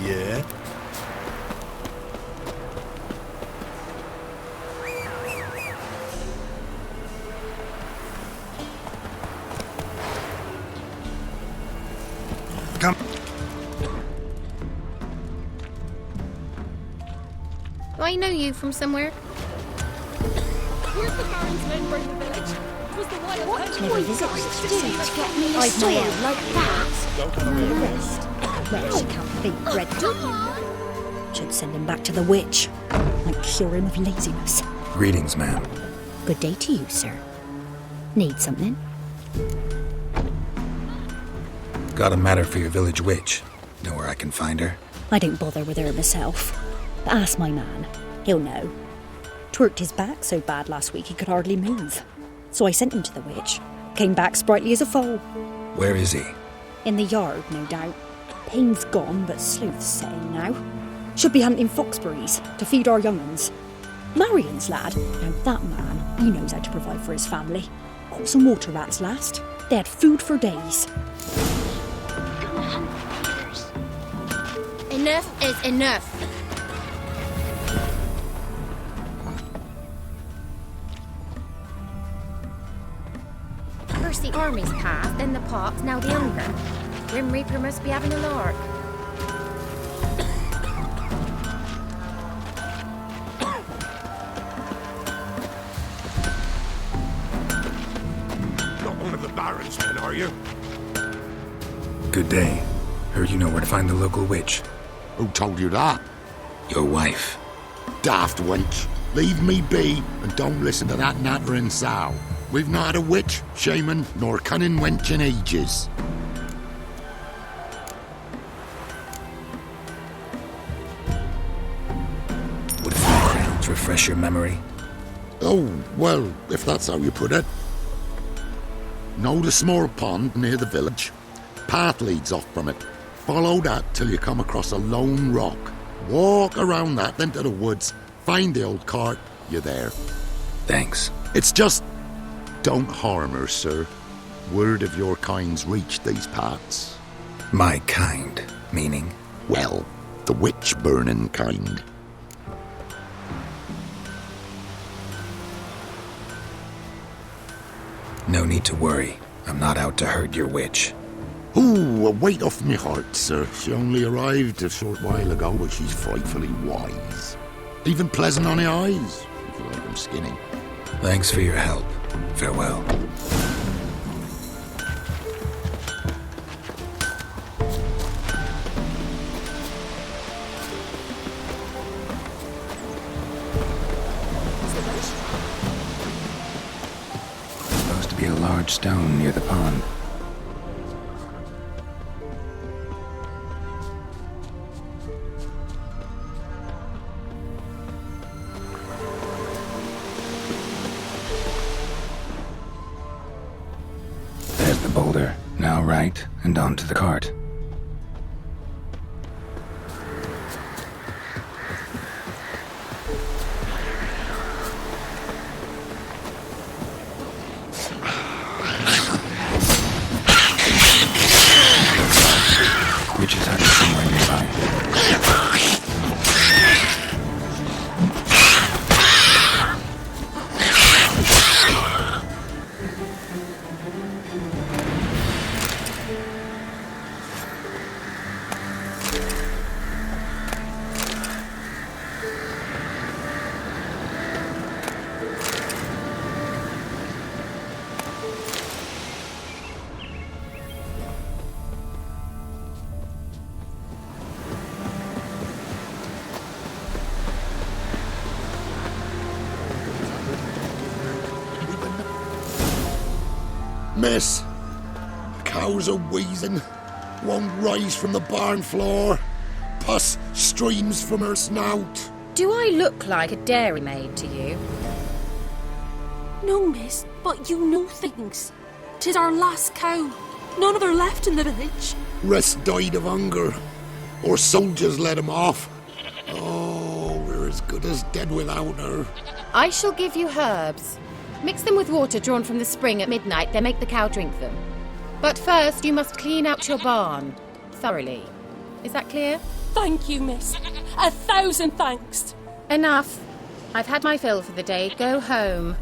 Yeah? Come. Do I know you from somewhere? Where's the Baron's men bring the village? Was the wild What do I visitors to do to get me a sword like that? No rest. Where she can't bake bread. Should send him back to the witch. Might cure him of laziness. Greetings, ma'am. Good day to you, sir. Need something? Got a matter for your village witch. Know where I can find her? I don't bother with her myself. But ask my man. He'll know. Twerked his back so bad last week he could hardly move. So I sent him to the witch. Came back sprightly as a foal. Where is he? In the yard, no doubt. Pain's gone, but sleuth's setting now. Should be hunting foxberries to feed our young uns. Marion's lad, now that man, he knows how to provide for his family. Caught some water rats last. They had food for days. Enough is enough. First the army's passed, then the pox, now the hunger. Grim Reaper must be having a lark. Not one of the Baron's men, are you? Good day. Heard you know where to find the local witch. Who told you that? Your wife. Daft wench. Leave me be and don't listen to that nattering sow. We've not had a witch, shaman, nor cunning wench in ages. Would 4 crowns refresh your memory? Oh, well, if that's how you put it. Know the small pond near the village? Path leads off from it. Follow that till you come across a lone rock. Walk around that, then to the woods. Find the old cart. You're there. Thanks. It's just... don't harm her, sir. Word of your kind's reached these parts. My kind, meaning? Well, the witch-burning kind. No need to worry. I'm not out to hurt your witch. Ooh, a weight off me heart, sir. She only arrived a short while ago, but she's frightfully wise. Even pleasant on the eyes, if you like them skinny. Thanks for your help. Farewell. Supposed to be a large stone near the pond. There's the boulder. Now right, and onto the cart. Witch's hut is somewhere nearby. Miss, cows are wheezing, won't rise from the barn floor. Pus streams from her snout. Do I look like a dairymaid to you? No, miss, but you know things. 'Tis our last cow. None of her left in the village. Rest died of hunger, or soldiers let him off. Oh, we're as good as dead without her. I shall give you herbs. Mix them with water drawn from the spring at midnight, then make the cow drink them. But first you must clean out your barn, thoroughly. Is that clear? Thank you, miss. 1,000 thanks. Enough. I've had my fill for the day. Go home.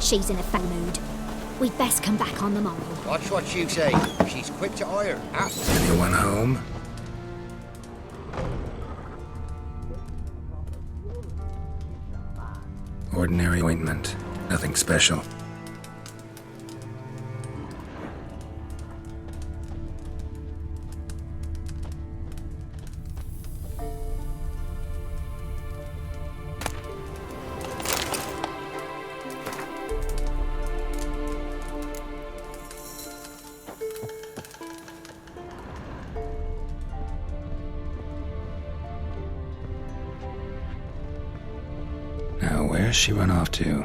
She's in a foul mood. We'd best come back on the morrow. Watch what you say. She's quick to ire. Anyone home? Ordinary ointment. Nothing special. Now, where's she run off to?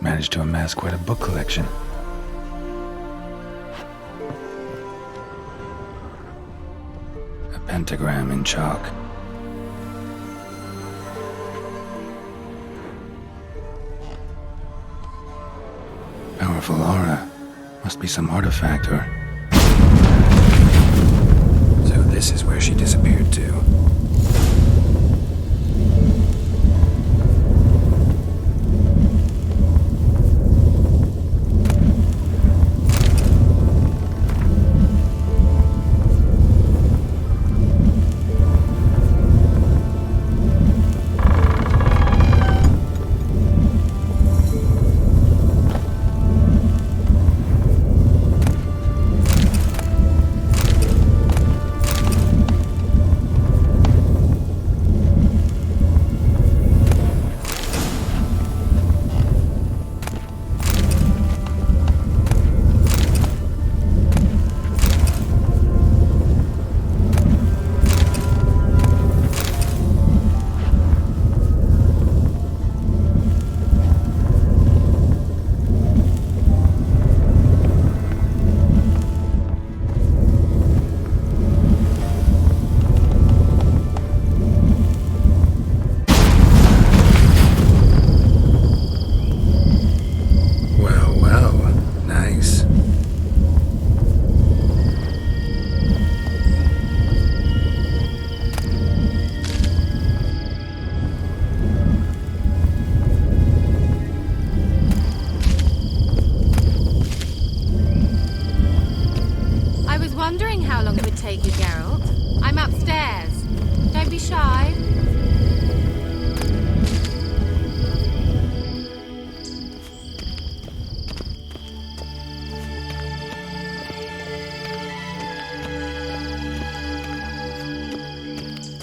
Managed to amass quite a book collection. A pentagram in chalk. Powerful aura. Must be some artifact or... So this is where she disappeared to. Wondering how long it would take you, Geralt. I'm upstairs. Don't be shy.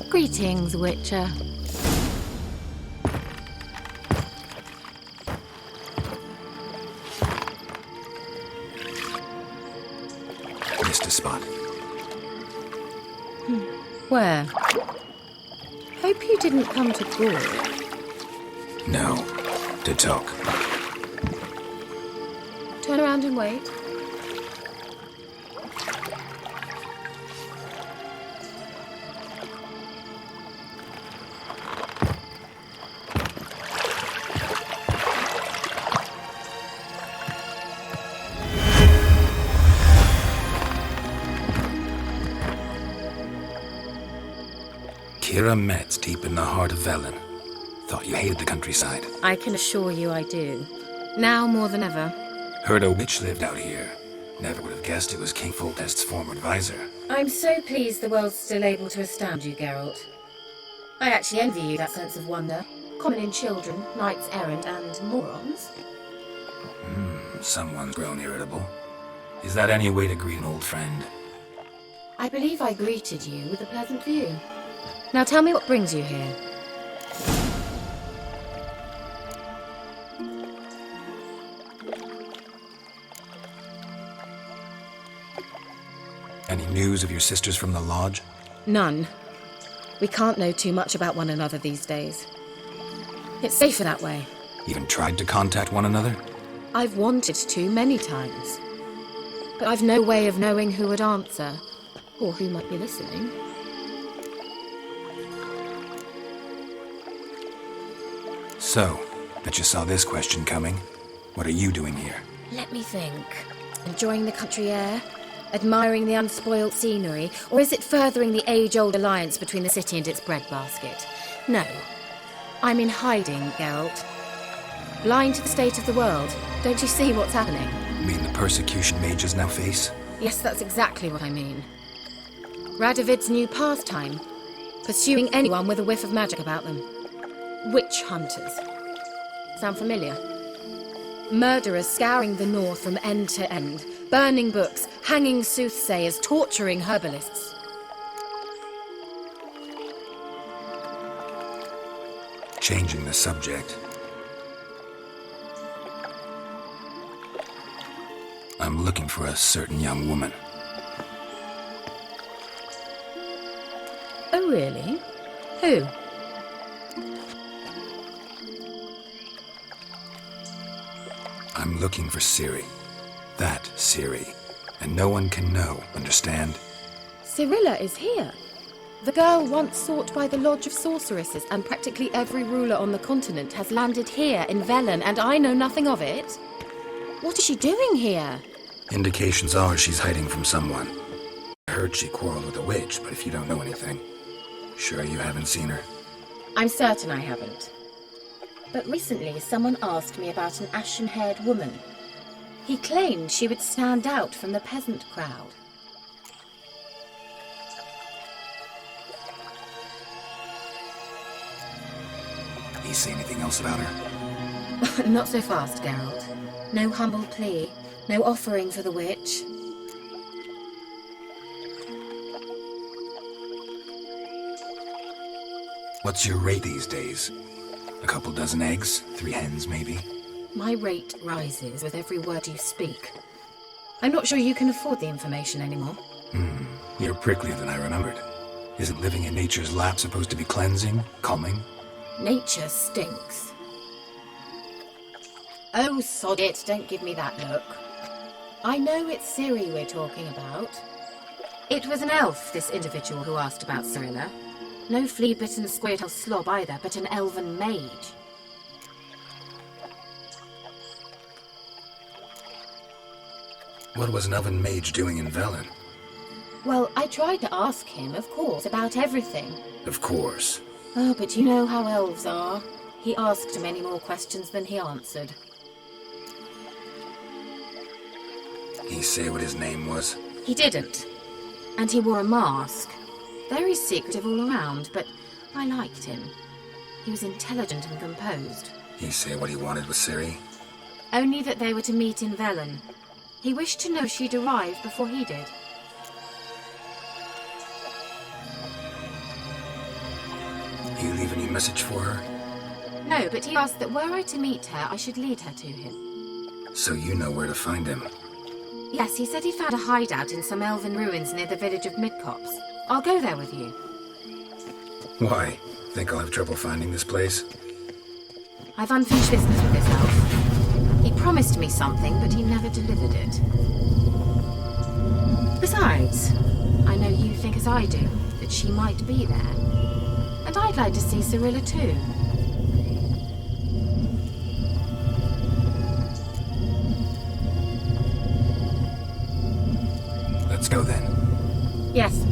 Greetings, Witcher. Missed a spot. Where? Hope you didn't come to talk. No. To talk. Turn around and wait. Kira Metz deep in the heart of Velen. Thought you hated the countryside. I can assure you I do. Now more than ever. Heard a witch lived out here. Never would have guessed it was King Foltest's former advisor. I'm so pleased the world's still able to astound you, Geralt. I actually envy you that sense of wonder. Common in children, knights errant, and morons. Someone's grown irritable. Is that any way to greet an old friend? I believe I greeted you with a pleasant view. Now tell me what brings you here. Any news of your sisters from the lodge? None. We can't know too much about one another these days. It's safer that way. Even tried to contact one another? I've wanted to many times. But I've no way of knowing who would answer, or who might be listening. So, Bet you saw this question coming. What are you doing here? Let me think. Enjoying the country air? Admiring the unspoilt scenery? Or is it furthering the age-old alliance between the city and its breadbasket? No. I'm in hiding, Geralt. Blind to the state of the world. Don't you see what's happening? You mean the persecution mages now face? Yes, that's exactly what I mean. Radovid's new pastime. Pursuing anyone with a whiff of magic about them. Witch hunters. Sound familiar? Murderers scouring the north from end to end. Burning books, hanging soothsayers, torturing herbalists. Changing the subject. I'm looking for a certain young woman. Oh, really? Who? I'm looking for Ciri. That Ciri. And no one can know, understand? Cirilla is here. The girl once sought by the Lodge of Sorceresses, and practically every ruler on the continent has landed here in Velen, and I know nothing of it. What is she doing here? Indications are she's hiding from someone. I heard she quarreled with a witch, but if you don't know anything, sure you haven't seen her? I'm certain I haven't. But recently someone asked me about an ashen-haired woman. He claimed she would stand out from the peasant crowd. You say anything else about her? Not so fast, Geralt. No humble plea, no offering for the witch. What's your rate these days? A couple dozen eggs? 3 hens, maybe? My rate rises with every word you speak. I'm not sure you can afford the information anymore. You're pricklier than I remembered. Isn't living in nature's lap supposed to be cleansing, calming? Nature stinks. Oh, sod it, don't give me that look. I know it's Ciri we're talking about. It was an elf, this individual who asked about Cirilla. No flea-bitten squirtle slob either, but an elven mage. What was an elven mage doing in Velen? Well, I tried to ask him, of course, about everything. Of course. Oh, but you know how elves are. He asked many more questions than he answered. He say what his name was? He didn't. And he wore a mask. Very secretive all around, but I liked him. He was intelligent and composed. He say what he wanted with Ciri? Only that they were to meet in Velen. He wished to know she'd arrived before he did. You leave any message for her? No, but he asked that were I to meet her, I should lead her to him. So you know where to find him? Yes, he said he found a hideout in some elven ruins near the village of Midcopse. I'll go there with you. Why? Think I'll have trouble finding this place? I've unfinished business with this elf. He promised me something, but he never delivered it. Besides, I know you think as I do, that she might be there. And I'd like to see Cirilla too. Let's go then. Yes,